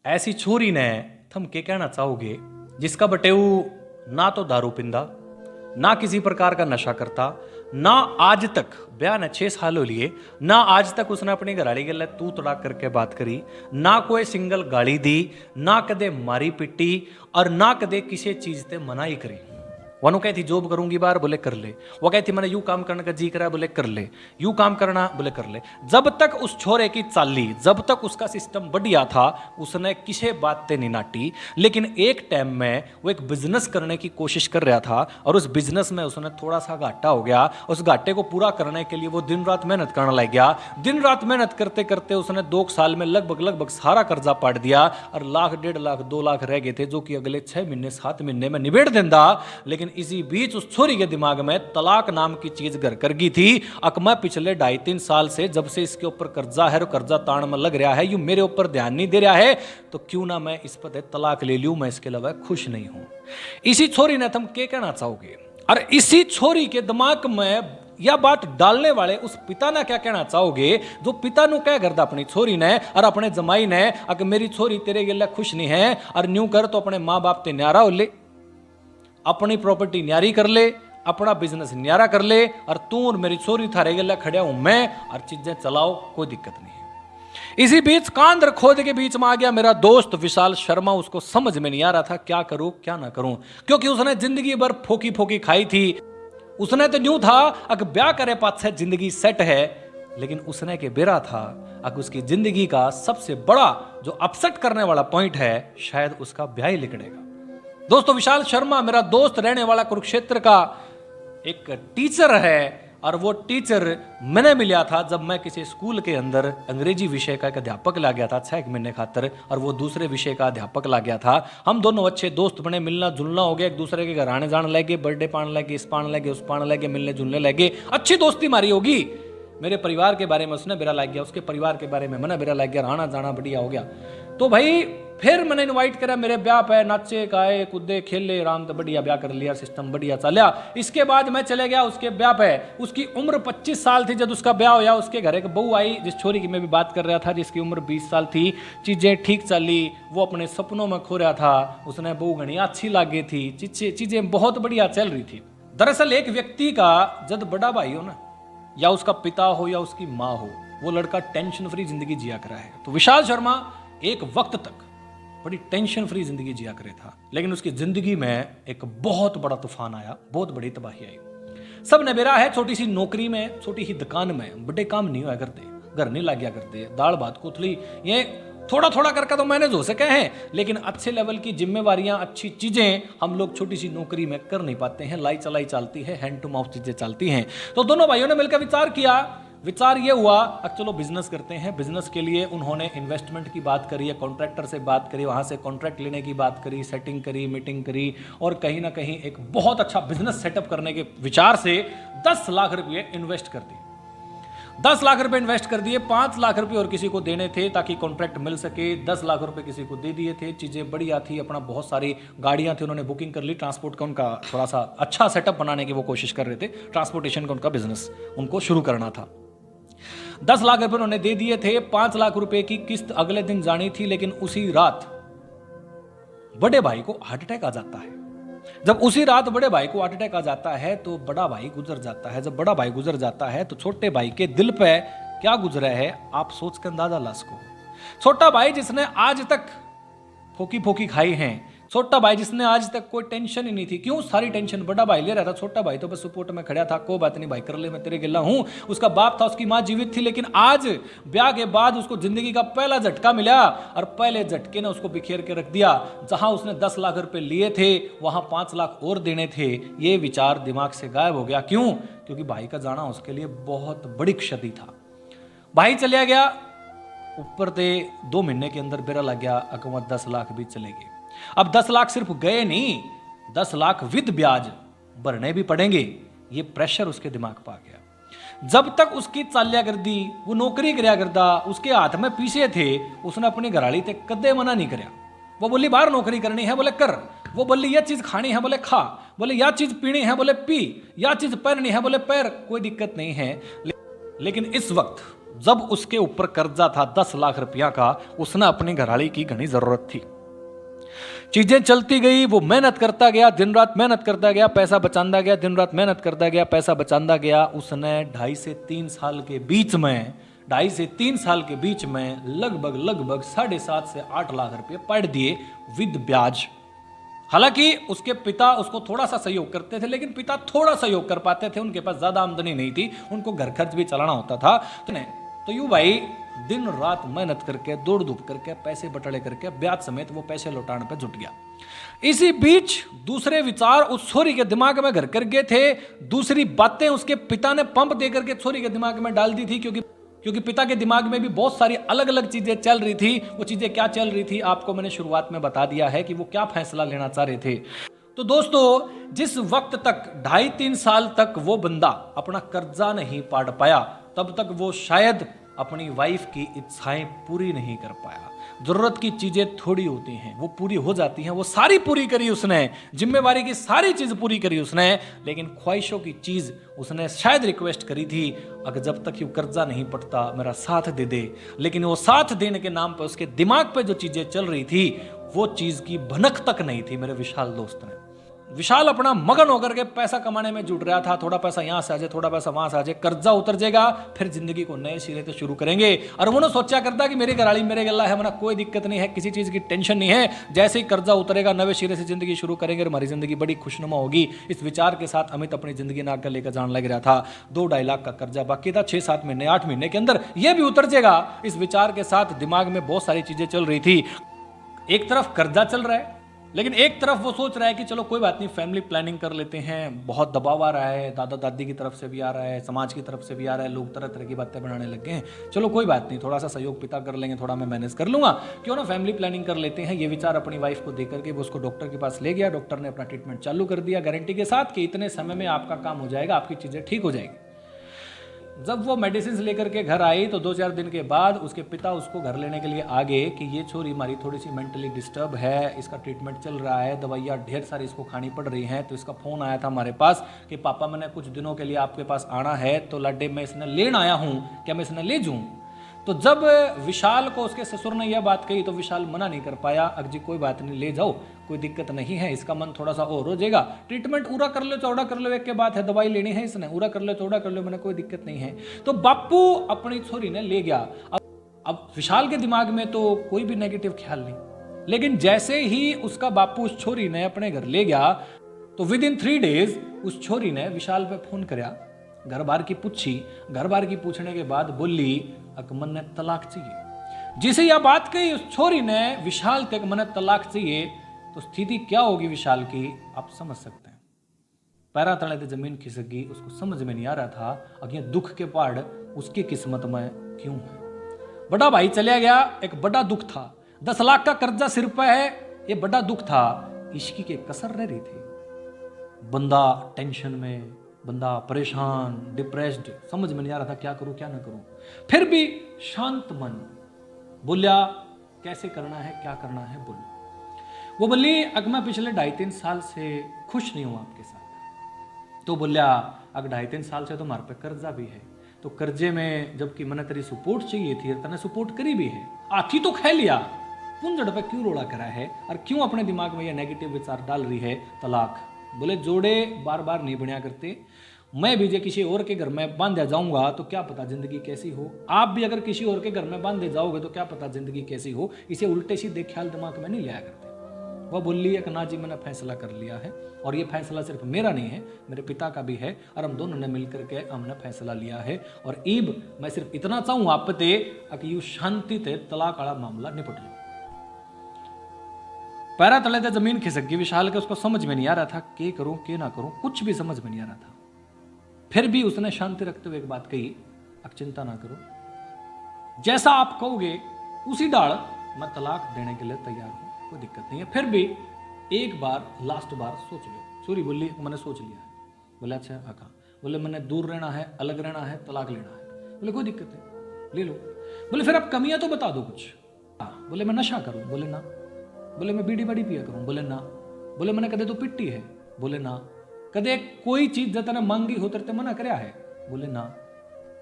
ऐसी छोरी ने थम के कहना चाहोगे जिसका बटेऊ ना तो दारू पिंदा, ना किसी प्रकार का नशा करता, ना आज तक ब्याह ने 6 साल हो लिए, ना आज तक उसने अपनी घराड़ी के लिए तू तड़ाक करके बात करी, ना कोई सिंगल गाली दी, ना कदे मारी पिटी और ना कदे किसी चीज ते मनाही करी। वनु कहती जॉब करूंगी बार, बोले कर ले। वो कहती मैंने यू काम करने का जी करा, बोले कर ले। यू काम करना, बोले कर ले। जब तक उस छोरे की चाली, जब तक उसका सिस्टम बढ़िया था, उसने किसी बात ते नहीं नाटी। लेकिन एक टाइम में वो एक बिजनेस करने की कोशिश कर रहा था और उस बिजनेस में उसने थोड़ा सा घाटा हो गया। उस घाटे को पूरा करने के लिए वो दिन रात मेहनत करने लग गया। दिन रात मेहनत करते करते उसने 2 साल में लगभग सारा कर्जा पाट दिया और लाख, 1.5 लाख, 2 लाख रह गए थे, जो कि अगले 6 महीने 7 महीने में निबेड़ देंदा। लेकिन इसी बीच उस छोरी के दिमाग में तलाक नाम की चीज घर कर गई थी। अकमा पिछले 2.5-3 साल से जब से इसके ऊपर कर्जा है और कर्जा ताण में लग रहा है, यू मेरे ऊपर ध्यान नहीं दे रहा है, तो क्यों ना मैं इस पर तलाक ले लूं, मैं इसके अलावा खुश नहीं हूं। इसी छोरी ने तुम क्या कहना चाहोगे? और इसी छोरी के दिमाग में यह बात डालने वाले उस पिता ने क्या कहना चाहोगे, जो पिता नु कह करता अपनी छोरी ने और अपने जमाई ने, अगर मेरी छोरी तेरे गिले खुश नहीं है और न्यू कर तो अपने माँ बाप ते न्यारा हो ले, अपनी प्रॉपर्टी न्यारी कर ले, अपना बिजनेस न्यारा कर ले, और तू और मेरी छोरी थारे गला खड़ा हूं मैं, और चीजें चलाओ, कोई दिक्कत नहीं है। इसी बीच कांदर खोद के बीच में आ गया मेरा दोस्त विशाल शर्मा। उसको समझ में नहीं आ रहा था क्या करूं क्या ना करूं, क्योंकि उसने जिंदगी भर फोकी फोकी खाई थी। उसने तो न्यू था अगर ब्याह करे पाछे जिंदगी सेट है, लेकिन उसने के बेरा था अगर उसकी जिंदगी का सबसे बड़ा जो अपसेट करने वाला पॉइंट है, शायद उसका ब्याह ही लिखड़ेगा। दोस्तों, विशाल शर्मा मेरा दोस्त रहने वाला कुरुक्षेत्र का एक टीचर है, और वो टीचर मैंने मिला था जब मैं किसी स्कूल के अंदर अंग्रेजी विषय का एक अध्यापक ला गया था 6 महीने खातर, और वो दूसरे विषय का अध्यापक ला गया था। हम दोनों अच्छे दोस्त बने, मिलना जुलना हो गया, एक दूसरे के घर आने जाने लगे, बर्थडे पाने लगे, इस पाने लगे, उस पाने लगे, मिलने जुलने लगे, अच्छी दोस्ती मारी होगी। मेरे परिवार के बारे में उसने बेरा लग गया, उसके परिवार के बारे में मैंने बेरा लग गया, आना जाना बढ़िया हो गया। तो भाई फिर मैंने इनवाइट करा मेरे ब्याह पे, नाचे गाए कूदे खेले, आराम तो बढ़िया ब्याह कर लिया, सिस्टम बढ़िया चलिया। इसके बाद मैं चले गया उसके ब्याह पे। उसकी उम्र 25 साल थी जब उसका ब्याह होया। उसके घर एक बहू आई, जिस छोरी की मैं भी बात कर रहा था, जिसकी उम्र 20 साल थी। चीजें ठीक चली, वो अपने सपनों में खो रहा था, उसने बहू घनी अच्छी लगी थी, चीजें बहुत बढ़िया चल रही थी। दरअसल एक व्यक्ति का जब बड़ा भाई हो ना, या उसका पिता हो या उसकी माँ हो, वो लड़का टेंशन फ्री जिंदगी जिया करा है। तो विशाल शर्मा एक वक्त तक बड़ी टेंशन फ्री जिंदगी जिया करे था, लेकिन उसकी जिंदगी में एक बहुत बड़ा तूफान आया, बहुत बड़ी तबाही आई। सब ने बेरा है छोटी सी नौकरी में, छोटी ही दुकान में, बड़े काम नहीं हुआ करते, घर नहीं लग गया करते, दाल भात कोथली ये थोड़ा थोड़ा करके तो मैनेज हो सके हैं, लेकिन अच्छे लेवल की जिम्मेवारियां, अच्छी चीजें हम लोग छोटी सी नौकरी में कर नहीं पाते हैं। लाई चलाई चलती है, हैंड टू माउथ चीजें चलती हैं। तो दोनों भाइयों ने मिलकर विचार किया। विचार ये हुआ अब चलो बिजनेस करते हैं। बिजनेस के लिए उन्होंने इन्वेस्टमेंट की बात करी, कॉन्ट्रैक्टर से बात करी, वहां से कॉन्ट्रैक्ट लेने की बात करी, सेटिंग करी, मीटिंग करी, और कहीं ना कहीं एक बहुत अच्छा बिजनेस सेटअप करने के विचार से 10 लाख रुपये इन्वेस्ट कर दिए। 10 लाख रुपए इन्वेस्ट कर दिए। 5 लाख रुपए और किसी को देने थे ताकि कॉन्ट्रैक्ट मिल सके। 10 लाख रुपए किसी को दे दिए थे। चीजें बढ़िया थी, अपना बहुत सारी गाड़ियां थी, उन्होंने बुकिंग कर ली। ट्रांसपोर्ट का उनका थोड़ा सा अच्छा सेटअप बनाने की वो कोशिश कर रहे थे। ट्रांसपोर्टेशन का उनका बिजनेस उनको शुरू करना था। 10 लाख रुपए उन्होंने दे दिए थे। 5 लाख रुपए की किस्त अगले दिन जानी थी, लेकिन उसी रात बड़े भाई को हार्ट अटैक आ जाता है। जब उसी रात बड़े भाई को हार्ट अटैक आ जाता है तो बड़ा भाई गुजर जाता है। जब बड़ा भाई गुजर जाता है तो छोटे भाई के दिल पे क्या गुजरा है, आप सोच कर अंदाजा ला सको। छोटा भाई जिसने आज तक फोकी फोकी खाई हैं, छोटा भाई जिसने आज तक कोई टेंशन ही नहीं थी, क्यों सारी टेंशन बड़ा भाई ले रहा था। छोटा भाई तो बस सपोर्ट में खड़ा था, कोई बात नहीं भाई कर ले, मैं तेरे गिला हूं। उसका बाप था, उसकी मां जीवित थी, लेकिन आज ब्याह के बाद उसको जिंदगी का पहला झटका मिला, और पहले झटके ने उसको बिखेर के रख दिया। जहां उसने 10 लाख रुपए लिए थे, वहां 5 लाख और देने थे। ये विचार दिमाग से गायब हो गया। क्यों? क्योंकि भाई का जाना उसके लिए बहुत बड़ी क्षति था। भाई चलिया गया, ऊपर से 2 महीने के अंदर बेरा लग गया, अकवा 10 लाख भी चले गए। अब 10 लाख सिर्फ गए नहीं, 10 लाख विद ब्याज भरने भी पड़ेंगे। ये प्रेशर उसके दिमाग पर आ गया। जब तक उसकी चाल्या कर दी, वो नौकरी करया करता, उसके हाथ में पीछे थे, उसने अपनी घराड़ी ते कदे मना नहीं करया। वो बोली बाहर नौकरी करनी है, बोले कर। वो बोली यह चीज खानी है, बोले खा। बोले यह चीज पीनी है, बोले पी। यह चीज पहननी है, बोले पहन, कोई दिक्कत नहीं है। लेकिन इस वक्त जब उसके ऊपर कर्जा था 10 लाख रुपया का, उसने अपनी घरवाली की घनी जरूरत थी। चीजें चलती गई, वो मेहनत करता गया, दिन रात मेहनत करता गया, पैसा बचाता गया, दिन रात मेहनत करता गया, पैसा बचाता गया। उसने 2.5 से 3 साल के बीच में 2.5 से 3 साल के बीच में लगभग 7.5 से 8 लाख रुपए पढ़ दिए विद ब्याज। हालांकि उसके पिता उसको थोड़ा सा सहयोग करते थे, लेकिन पिता थोड़ा सहयोग कर पाते थे, उनके पास ज्यादा आमदनी नहीं थी, उनको घर खर्च भी चलाना होता था। तो यूं भाई दिन रात मेहनत करके, दौड़ धूप करके, पैसे बटोरे करके, ब्याज समेत वो पैसे लौटाने पे जुट गया। इसी बीच दूसरे विचार उस छोरी के दिमाग में घर कर गए थे, दूसरी बातें उसके पिता ने पंप दे करके छोरी के दिमाग में डाल दी थी, क्योंकि पिता के दिमाग में भी बहुत सारी अलग अलग चीजें चल रही थी। वो चीजें क्या चल रही थी आपको मैंने शुरुआत में बता दिया है कि वो क्या फैसला लेना चाह रहे थे। तो दोस्तों, जिस वक्त तक 2.5-3 साल तक वो बंदा अपना कर्जा नहीं पाड़ पाया, तब तक वो शायद अपनी वाइफ की इच्छाएं पूरी नहीं कर पाया। जरूरत की चीजें थोड़ी होती हैं, वो पूरी हो जाती हैं, वो सारी पूरी करी उसने, जिम्मेवारी की सारी चीज पूरी करी उसने, लेकिन ख्वाहिशों की चीज उसने शायद रिक्वेस्ट करी थी, अगर जब तक ये कर्जा नहीं पड़ता मेरा साथ दे दे। लेकिन वो साथ देने के नाम पर उसके दिमाग पे जो चीजें चल रही थी, वो चीज की भनक तक नहीं थी मेरे विशाल दोस्त ने। विशाल अपना मगन होकर के पैसा कमाने में जुट रहा था। थोड़ा पैसा यहां से आ जाए, थोड़ा पैसा वहां से आ जाए, कर्जा उतर जाएगा, फिर जिंदगी को नए सिरे से शुरू करेंगे। और उन्होंने सोचा करता कि मेरी घरवाली मेरे गला है, मना कोई दिक्कत नहीं है, किसी चीज की टेंशन नहीं है, जैसे ही कर्जा उतरेगा नए सिरे से जिंदगी शुरू करेंगे और हमारी जिंदगी बड़ी खुशनुमा होगी। इस विचार के साथ अमित अपनी जिंदगी नाक लेकर जान लग रहा था। 2-2.5 लाख का कर्जा बाकी था, 6-7 महीने 8 महीने के अंदर यह भी उतर जाएगा। इस विचार के साथ दिमाग में बहुत सारी चीजें चल रही थी। एक तरफ कर्जा चल रहा है, लेकिन एक तरफ वो सोच रहा है कि चलो कोई बात नहीं, फैमिली प्लानिंग कर लेते हैं। बहुत दबाव आ रहा है, दादा दादी की तरफ से भी आ रहा है, समाज की तरफ से भी आ रहा है, लोग तरह तरह की बातें बनाने लग गए हैं। चलो कोई बात नहीं, थोड़ा सा सहयोग पिता कर लेंगे, थोड़ा मैं मैनेज कर लूंगा, क्यों ना फैमिली प्लानिंग कर लेते हैं। ये विचार अपनी वाइफ को देकर के वो उसको डॉक्टर के पास ले गया। डॉक्टर ने अपना ट्रीटमेंट चालू कर दिया गारंटी के साथ कि इतने समय में आपका काम हो जाएगा, आपकी चीज़ें ठीक हो जाएगी। जब वो मेडिसिन लेकर के घर आई तो 2-4 दिन के बाद उसके पिता उसको घर लेने के लिए आ गए कि ये छोरी हमारी थोड़ी सी मेंटली डिस्टर्ब है, इसका ट्रीटमेंट चल रहा है, दवाइयाँ ढेर सारी इसको खानी पड़ रही हैं। तो इसका फ़ोन आया था हमारे पास कि पापा मैंने कुछ दिनों के लिए आपके पास आना है, तो लड्डे मैं इसने लेने आया हूँ, क्या मैं इसने ले जाऊँ? तो जब विशाल को उसके ससुर ने यह बात कही तो विशाल मना नहीं कर पाया। अजी कोई बात नहीं, ले जाओ, कोई दिक्कत नहीं है, इसका मन थोड़ा सा और हो जाएगा, ट्रीटमेंट पूरा कर लो, चौड़ा कर लो, एक के बात है, दवाई लेनी है इसने, पूरा कर लो, चौड़ा कर लो, मैंने कोई दिक्कत नहीं है। तो बापू अपनी छोरी ने ले गया। अब विशाल के दिमाग में तो कोई भी नेगेटिव ख्याल नहीं, लेकिन जैसे ही उसका बापू उस छोरी ने अपने घर ले गया तो विद इन 3 डेज उस छोरी ने विशाल पे फोन कराया, घर बार की पूछी। घर बार की पूछने के बाद बोली अकमन ने तलाक चाहिए। जिसे यह बात कही उस छोरी ने विशाल तक मन तलाक चाहिए, तो स्थिति क्या होगी विशाल की आप समझ सकते हैं। पैरा तले से जमीन खिसक गई, उसको समझ में नहीं आ रहा था अगर दुख के पहाड़ उसकी किस्मत में क्यों है। बड़ा भाई चला गया, एक बड़ा दुख था, 10 लाख का कर्जा सिर पे है, ये बड़ा दुख था। इश्की के कसर रह रही थी, बंदा टेंशन में, बंदा परेशान, डिप्रेस्ड, समझ में नहीं आ रहा था क्या करूं क्या ना करूं। फिर भी शांत मन बोलिया कैसे करना है, क्या करना है बोल। वो बोली अगर मैं पिछले 2.5-3 साल से खुश नहीं हूं आपके साथ। तो बोलिया अगर 2.5-3 साल से तो हमारे पे कर्जा भी है, तो कर्जे में जबकि मैंने तेरी सपोर्ट चाहिए थी, तने सपोर्ट करी भी है, आथी तो खे लिया, पुंजड़ पे क्यों रोड़ा करा है और क्यों अपने दिमाग में ये नेगेटिव विचार डाल रही है तलाक। बोले जोड़े बार बार नहीं बनिया करते, मैं भी जो किसी और के घर में बांधे जाऊंगा तो क्या पता जिंदगी कैसी हो, आप भी अगर किसी और के घर में बांधे जाओगे तो क्या पता जिंदगी कैसी हो। इसे उल्टे सीधे ख्याल दिमाग में नहीं लिया करते। वह बोली है कि ना जी मैंने फैसला कर लिया है, और ये फैसला सिर्फ मेरा नहीं है, मेरे पिता का भी है, और हम दोनों ने मिलकर के हमने फैसला लिया है। और ईब मैं सिर्फ इतना चाहूँ आप पे कि यू शांति थे तलाक वाला मामला निपट लो। पैरा तले से जमीन खिसक गई विशाल के, उसको समझ में नहीं आ रहा था के करूं के ना करूं, कुछ भी समझ में नहीं आ रहा था। फिर भी उसने शांति रखते हुए एक बात कही, अब चिंता ना करो, जैसा आप कहोगे उसी डाल मैं तलाक देने के लिए तैयार हूं, कोई दिक्कत नहीं है। फिर भी एक बार लास्ट बार सोच लो। सूरी बोली मैंने सोच लिया है। बोले अच्छा आका। बोले मैंने दूर रहना है, अलग रहना है, तलाक लेना है। बोले कोई दिक्कत नहीं, ले लो। बोले फिर अब कमियां तो बता दो कुछ। बोले मैं नशा करूं। बोले ना। बोले मैं बीड़ी बड़ी पिया करूं। बोले ना। बोले मैंने कदे तो पिट्टी है। बोले ना। कदे कोई चीज जतने मांगी हो तरते मना करया है। बोले ना।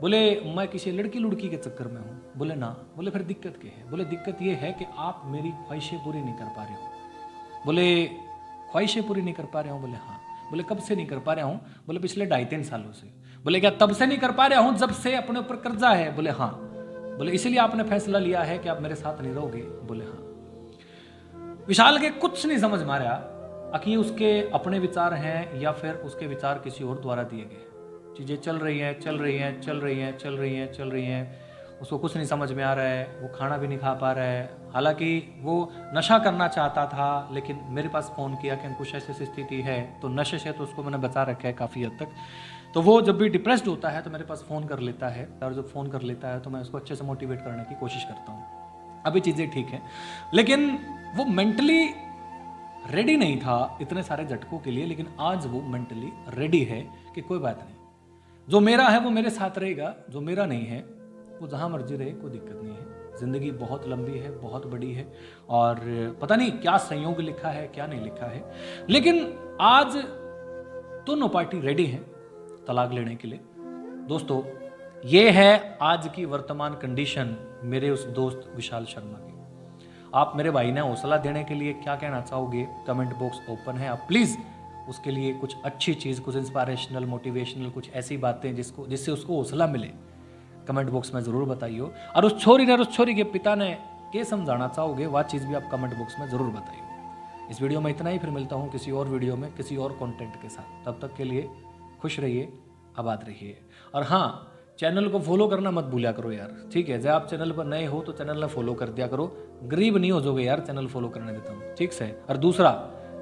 बोले मैं किसी लड़की लुड़की के चक्कर में हूँ। बोले ना। बोले फिर दिक्कत क्या है? बोले दिक्कत ये है कि आप मेरी ख्वाहिशें पूरी नहीं कर पा रहे हो। बोले ख्वाहिशें पूरी नहीं कर पा रहे हो? बोले हाँ। बोले कब से नहीं कर पा रहा हूँ? बोले पिछले 2.5-3 सालों से। बोले क्या तब से नहीं कर पा रहा हूँ जब से अपने ऊपर कर्जा है? बोले हाँ। बोले इसलिए आपने फैसला लिया है कि आप मेरे साथ नहीं रहोगे? बोले हाँ। विशाल के कुछ नहीं समझ में आ रहा कि उसके अपने विचार हैं या फिर उसके विचार किसी और द्वारा दिए गए। चीज़ें चल रही हैं, चल रही हैं, चल रही हैं, चल रही हैं, चल रही हैं, उसको कुछ नहीं समझ में आ रहा है। वो खाना भी नहीं खा पा रहा है। हालांकि वो नशा करना चाहता था, लेकिन मेरे पास फ़ोन किया कि कुछ ऐसी स्थिति है, तो नशे से तो उसको मैंने बचा रखा है काफ़ी हद तक। तो वो जब भी डिप्रेस्ड होता है तो मेरे पास फ़ोन कर लेता है, और जब फ़ोन कर लेता है तो मैं उसको अच्छे से मोटिवेट करने की कोशिश करता हूँ। अभी चीज़ें ठीक हैं, लेकिन वो मेंटली रेडी नहीं था इतने सारे झटकों के लिए। लेकिन आज वो मेंटली रेडी है कि कोई बात नहीं, जो मेरा है वो मेरे साथ रहेगा, जो मेरा नहीं है वो जहाँ मर्जी रहे, कोई दिक्कत नहीं है। ज़िंदगी बहुत लंबी है, बहुत बड़ी है, और पता नहीं क्या संयोग लिखा है, क्या नहीं लिखा है। लेकिन आज दोनों पार्टी रेडी हैं तलाक लेने के लिए। दोस्तों, ये है आज की वर्तमान कंडीशन मेरे उस दोस्त विशाल शर्मा की। आप मेरे भाई ने हौसला देने के लिए क्या कहना चाहोगे? कमेंट बॉक्स ओपन है, आप प्लीज़ उसके लिए कुछ अच्छी चीज़, कुछ इंस्पायरेशनल, मोटिवेशनल, कुछ ऐसी बातें जिससे उसको हौसला मिले, कमेंट बॉक्स में ज़रूर बताइए। और उस छोरी ने और उस छोरी के पिता ने क्या समझाना चाहोगे, वह चीज़ भी आप कमेंट बॉक्स में ज़रूर बताइए। इस वीडियो में इतना ही, फिर मिलता हूँ किसी और वीडियो में किसी और कंटेंट के साथ। तब तक के लिए खुश रहिए, आबाद रहिए। और हाँ, चैनल को फॉलो करना मत भूलिया करो यार, ठीक है? जब आप चैनल पर नए हो तो चैनल ने फॉलो कर दिया करो। गरीब नहीं हो जाओगे यार चैनल फॉलो करने देता हूँ, ठीक से? और दूसरा,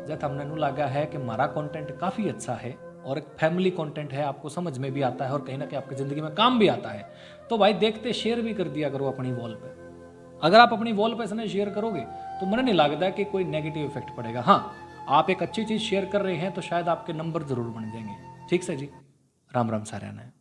जब हमने लगा है कि हमारा कंटेंट काफ़ी अच्छा है और एक फैमिली कंटेंट है, आपको समझ में भी आता है और कहीं ना कहीं आपकी ज़िंदगी में काम भी आता है, तो भाई देखते शेयर भी कर दिया करो अपनी वॉल पे। अगर आप अपनी वॉल पे इसने शेयर करोगे तो मुझे नहीं लगता कि कोई नेगेटिव इफेक्ट पड़ेगा। हाँ, आप एक अच्छी चीज़ शेयर कर रहे हैं तो शायद आपके नंबर ज़रूर बन जाएंगे, ठीक से जी? राम राम सारे ने।